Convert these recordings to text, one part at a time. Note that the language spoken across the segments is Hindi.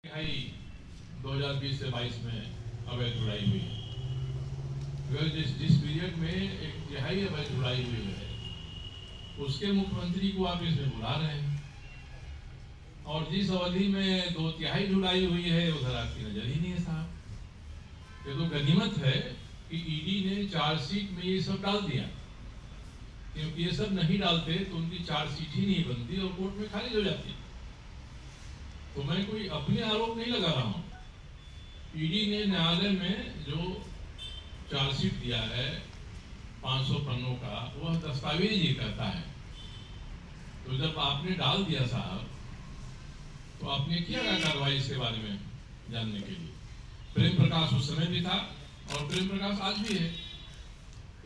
तिहाई 2020 से 22 में अवैध ढुलाई हुई है। जिस पीरियड में एक तिहाई अवैध ढुलाई हुई है उसके मुख्यमंत्री को आप इसमें बुला रहे हैं, और जिस अवधि में 2/3 ढुलाई हुई है उधर आपकी नजर ही नहीं है साहब। ये तो गनीमत है कि ईडी ने चार्जशीट में ये सब डाल दिया, क्योंकि ये सब नहीं डालते तो उनकी चार्जशीट ही नहीं बनती और कोर्ट में खारिज हो जाती। तो मैं कोई अपने आरोप नहीं लगा रहा हूं। ईडी ने न्यायालय में जो चार्जशीट दिया है 500 पन्नों का, वह दस्तावेज ये कहता है। तो जब आपने डाल दिया साहब, तो आपने किया ना कार्रवाई इसके बारे में जानने के लिए। प्रेम प्रकाश उस समय भी था और प्रेम प्रकाश आज भी है।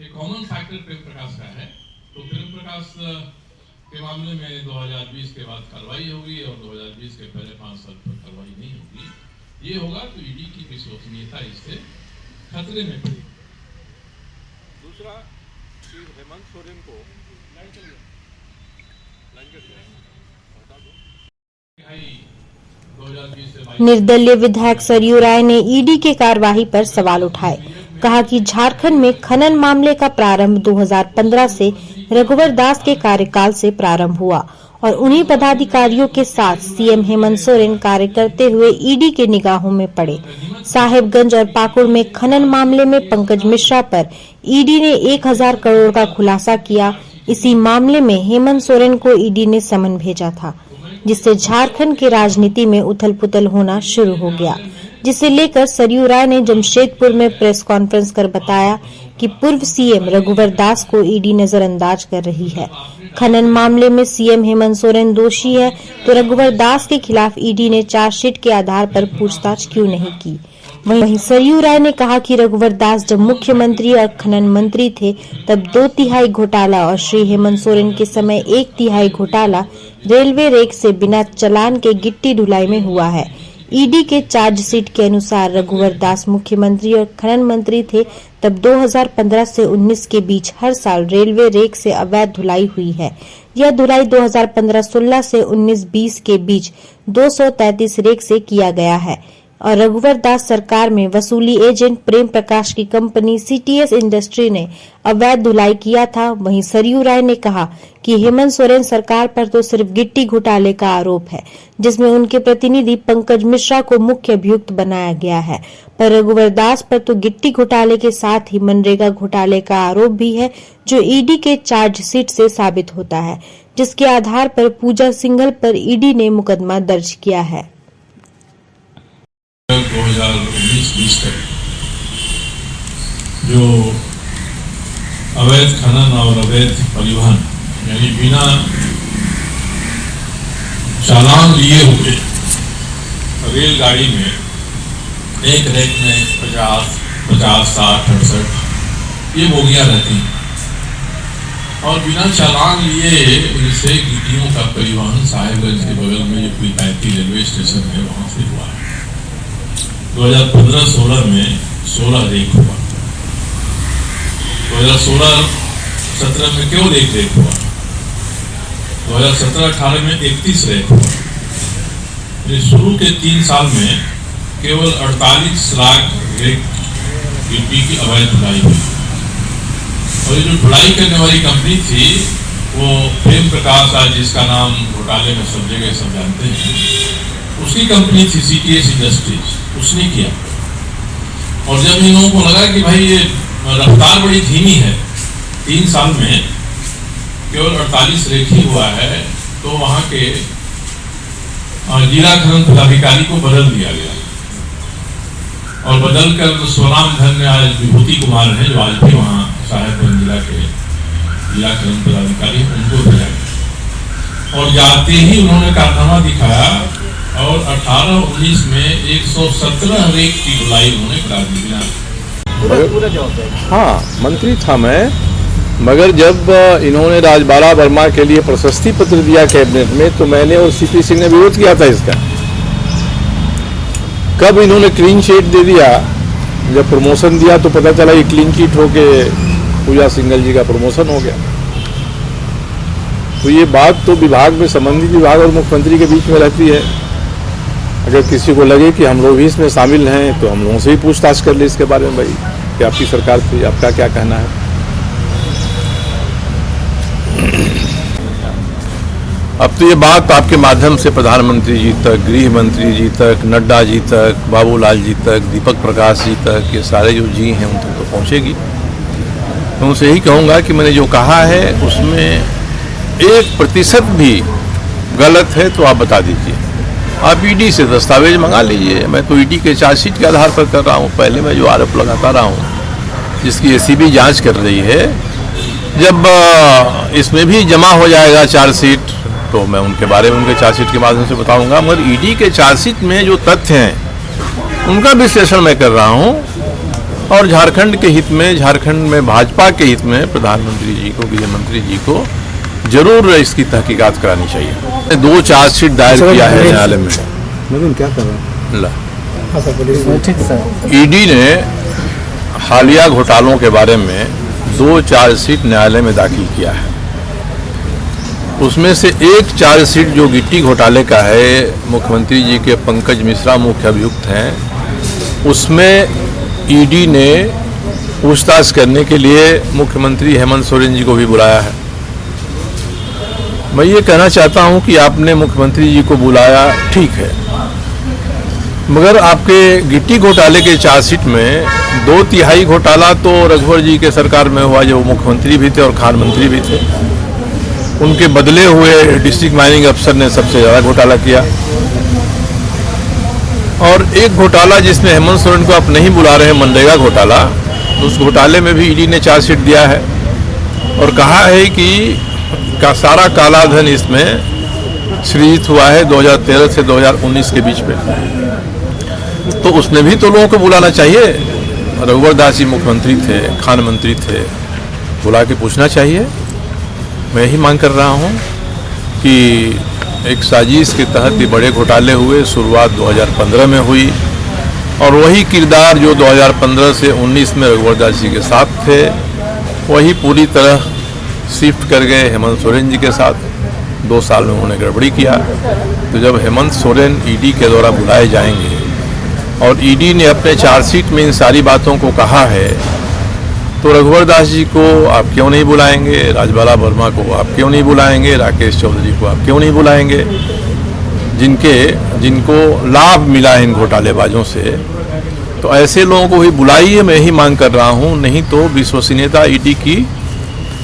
एक कॉमन फैक्टर प्रेम प्रकाश का है। तो प्रेम प्रकाश के मामले में 2020 के बाद कार्रवाई होगी और 2020 के पहले 5 साल पर कार्रवाई नहीं होगी। ये होगा तो ईडी की विश्वसनीयता इससे खतरे में पड़ेगी। दूसरा, हेमंत सोरेन को निर्दलीय विधायक सरयू राय ने ईडी के कार्यवाही पर सवाल उठाए। कहा कि झारखंड में खनन मामले का प्रारंभ 2015 से रघुवर दास के कार्यकाल से प्रारंभ हुआ और उन्हीं पदाधिकारियों के साथ सीएम हेमंत सोरेन कार्य करते हुए ईडी के निगाहों में पड़े। साहेबगंज और पाकुड़ में खनन मामले में पंकज मिश्रा पर ईडी ने 1000 करोड़ का खुलासा किया। इसी मामले में हेमंत सोरेन को ईडी ने समन भेजा था, जिससे झारखंड की राजनीति में उथल पुथल होना शुरू हो गया, जिसे लेकर सरयू राय ने जमशेदपुर में प्रेस कॉन्फ्रेंस कर बताया कि पूर्व सीएम रघुवर दास को ईडी नजरअंदाज कर रही है। खनन मामले में सीएम हेमंत सोरेन दोषी है तो रघुवर दास के खिलाफ ईडी ने चार्जशीट के आधार पर पूछताछ क्यों नहीं की। वहीं सरयू राय ने कहा कि रघुवर दास जब मुख्यमंत्री और खनन मंत्री थे तब 2/3 घोटाला और श्री हेमंत सोरेन के समय 1/3 घोटाला रेलवे रेक से बिना चालान के गिट्टी ढुलाई में हुआ है। ईडी के चार्जशीट के अनुसार रघुवर दास मुख्यमंत्री और खनन मंत्री थे तब 2015 से 19 के बीच हर साल रेलवे रेक से अवैध धुलाई हुई है। यह धुलाई 2015-16 से 19-20 के बीच 233 रेक से किया गया है और रघुवर दास सरकार में वसूली एजेंट प्रेम प्रकाश की कंपनी सीटीएस इंडस्ट्री ने अवैध धुलाई किया था। वहीं सरयू राय ने कहा कि हेमंत सोरेन सरकार पर तो सिर्फ गिट्टी घोटाले का आरोप है, जिसमें उनके प्रतिनिधि पंकज मिश्रा को मुख्य अभियुक्त बनाया गया है, पर रघुवर दास पर तो गिट्टी घोटाले के साथ ही मनरेगा घोटाले का आरोप भी है, जो ईडी के चार्जशीट से साबित होता है, जिसके आधार पर पूजा सिंघल पर ईडी ने मुकदमा दर्ज किया है। 2019-20 तक जो अवैध खनन और अवैध परिवहन यानी बिना चालान लिए हुए रेलगाड़ी में एक रेक में 50, 60, 68 ये बोगियां रहती हैं और बिना चालान लिए इनसे गिट्टियों का परिवहन साहेबगंज के बगल में जो कुलपैती रेलवे स्टेशन है वहां से हुआ है। 2015-16 में 16 रेक हुआ, 2016-17 में केवल 1 रेक हुआ, 2017-18 में 31 रेक हुआ। शुरू के 3 साल में केवल 48 लाख रेक गिट्टी की अवैध ढुलाई हुई और ये जो ढुलाई करने वाली कंपनी थी वो प्रेम प्रकाश आज जिसका नाम घोटाले में सब जगह सब जानते हैं, उसकी कंपनी थी सीटीएस इंडस्ट्रीज, उसने किया। और जब इन लोगों को लगा कि भाई ये रफ्तार बड़ी धीमी है, 3 साल में केवल 48 रेक ही हुआ है, तो वहां के जिला खनन पदाधिकारी को बदल दिया गया और बदलकर स्वनाम धन्य आज विभूति कुमार है जो आज भी वहां साहेबगंज जिला के जिला खनन पदाधिकारी, उनको दिया गया और जाते ही उन्होंने कारनामा दिखाया और 18-19 में 117 रेक की ढुलाई उन्होंने करा दी। हाँ, मंत्री था मैं, मगर जब इन्होंने राजबाला वर्मा के लिए प्रशस्ति पत्र दिया कैबिनेट में तो मैंने और सीपी सिंह ने विरोध किया था इसका। कब इन्होंने क्लीन चिट दे दिया, जब प्रमोशन दिया तो पता चला ये क्लीन चिट होके पूजा सिंघल जी का प्रमोशन हो गया। तो ये बात तो विभाग में संबंधित विभाग और मुख्यमंत्री के बीच में रहती है। अगर किसी को लगे कि हम लोग भी इसमें शामिल हैं तो हम लोगों से भी पूछताछ कर ले इसके बारे में भाई कि आपकी सरकार थी, आपका क्या कहना है। अब तो ये बात आपके माध्यम से प्रधानमंत्री जी तक, गृह मंत्री जी तक, नड्डा जी तक, बाबूलाल जी तक, दीपक प्रकाश जी तक, ये सारे जो जी हैं उन तक तो पहुँचेगी। मैं उनसे यही कहूँगा कि मैंने जो कहा है उसमें 1% भी गलत है तो आप बता दीजिए। आप ईडी से दस्तावेज मंगा लीजिए। मैं तो ईडी के चार्जशीट के आधार पर कर रहा हूँ। पहले मैं जो आरोप लगाता रहा हूँ जिसकी एसीबी जांच कर रही है, जब इसमें भी जमा हो जाएगा चार्जशीट तो मैं उनके बारे में उनके चार्जशीट के माध्यम से बताऊंगा। मगर ईडी के चार्जशीट में जो तथ्य हैं उनका विश्लेषण मैं कर रहा हूं और झारखंड के हित में, झारखंड में भाजपा के हित में प्रधानमंत्री जी को, गृह मंत्री जी को जरूर इसकी तहकीकात करानी चाहिए। 2 चार्जशीट दायर किया है न्यायालय में। क्या कर रहे हैं? ईडी ने हालिया घोटालों के बारे में 2 चार्जशीट न्यायालय में दाखिल किया है। उसमें से एक चार्जशीट जो गिट्टी घोटाले का है, मुख्यमंत्री जी के पंकज मिश्रा मुख्य अभियुक्त हैं, उसमें ईडी ने पूछताछ करने के लिए मुख्यमंत्री हेमंत सोरेन जी को भी बुलाया है। मैं ये कहना चाहता हूं कि आपने मुख्यमंत्री जी को बुलाया, ठीक है, मगर आपके गिट्टी घोटाले के चार्जशीट में 2/3 घोटाला तो रघुवर जी के सरकार में हुआ, जो मुख्यमंत्री भी थे और खान मंत्री भी थे। उनके बदले हुए डिस्ट्रिक्ट माइनिंग अफसर ने सबसे ज़्यादा घोटाला किया। और एक घोटाला जिसमें हेमंत सोरेन को आप नहीं बुला रहे हैं, मनरेगा घोटाला, उस घोटाले में भी ईडी ने चार्जशीट दिया है और कहा है कि सारा काला धन इसमें सृजित हुआ है 2013 से 2019 के बीच में। तो उसमें भी तो लोगों को बुलाना चाहिए। रघुवर दास जी मुख्यमंत्री थे, खान मंत्री थे, बुला के पूछना चाहिए। मैं यही मांग कर रहा हूं कि एक साजिश के तहत ये बड़े घोटाले हुए, शुरुआत 2015 में हुई और वही किरदार जो 2015 से 19 में रघुवर दास जी के साथ थे वही पूरी तरह शिफ्ट कर गए हेमंत सोरेन जी के साथ। 2 साल में उन्होंने गड़बड़ी किया। तो जब हेमंत सोरेन ईडी के द्वारा बुलाए जाएंगे और ईडी ने अपने चार्जशीट में इन सारी बातों को कहा है, तो रघुवर दास जी को आप क्यों नहीं बुलाएंगे, राजबाला वर्मा को आप क्यों नहीं बुलाएंगे, राकेश चौधरी को आप क्यों नहीं बुलाएंगे, जिनको लाभ मिला है इन घोटालेबाजों से। तो ऐसे लोगों को ही बुलाइए, मैं यही मांग कर रहा हूं। नहीं तो विश्वसनीयता ईडी की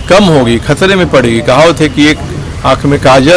कम होगी, खतरे में पड़ेगी। कहावत है कि एक आंख में काजल